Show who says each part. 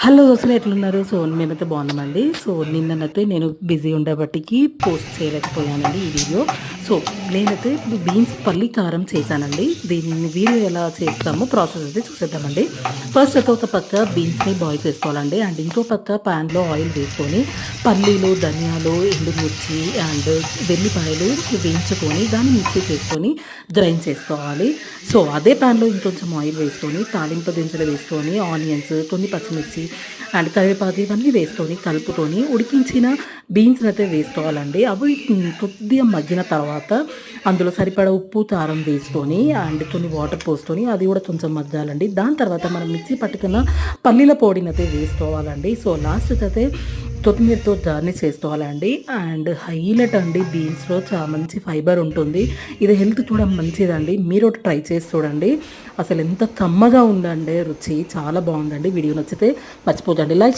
Speaker 1: Hello అసలు ఎట్లున్నారు? So మేమైతే బాగున్నామండి. సో నిన్ననైతే నేను బిజీ ఉండబట్టికి పోస్ట్ చేయలేకపోయానండి ఈ వీడియో. సో నేనైతే బీన్స్ పల్లి కారం చేశానండి. దీన్ని వీడియో ఎలా చేస్తామో ప్రాసెస్ అయితే చూసేద్దామండి. ఫస్ట్ అయితే ఒక పక్క బీన్స్ని బాయిల్ చేసుకోవాలండి. అండ్ ఇంకో పక్క ప్యాన్లో ఆయిల్ వేసుకొని పల్లీలు, ధనియాలు, ఎండుమిర్చి అండ్ వెల్లిపాయలు వేయించుకొని దాన్ని మిక్సీ చేసుకొని గ్రైండ్ చేసుకోవాలి. సో అదే ప్యాన్లో ఇంకొంచెం ఆయిల్ వేసుకొని తాలింపు దినుసులు వేసుకొని ఆనియన్స్, కొన్ని పచ్చిమిర్చి అండ్ కరివేపాకు ఇవన్నీ వేసుకొని కలుపుకొని ఉడికించిన బీన్స్ని అయితే వేసుకోవాలండి. అవి కొద్దిగా మగ్గిన తర్వాత అందులో సరిపడా ఉప్పు, కారం వేసుకొని అండ్ కొన్ని వాటర్ పోసుకొని అది కూడా కొంచెం మగ్గాలండి. దాని తర్వాత మనం మిక్సీ పట్టుకున్న పల్లీల పొడిని అయితే వేసుకోవాలండి. సో లాస్ట్కి అయితే కొత్తిమీరతో గార్నిష్ చేసుకోవాలండి. అండ్ హైలైట్ అండి, బీన్స్లో చాలా మంచి ఫైబర్ ఉంటుంది. ఇది హెల్త్ కూడా మంచిదండి. మీరు ఒకటి ట్రై చేసి చూడండి. అసలు ఎంత కమ్మగా ఉందండి రుచి, చాలా బాగుందండి. వీడియో నచ్చితే మర్చిపోకండి లైక్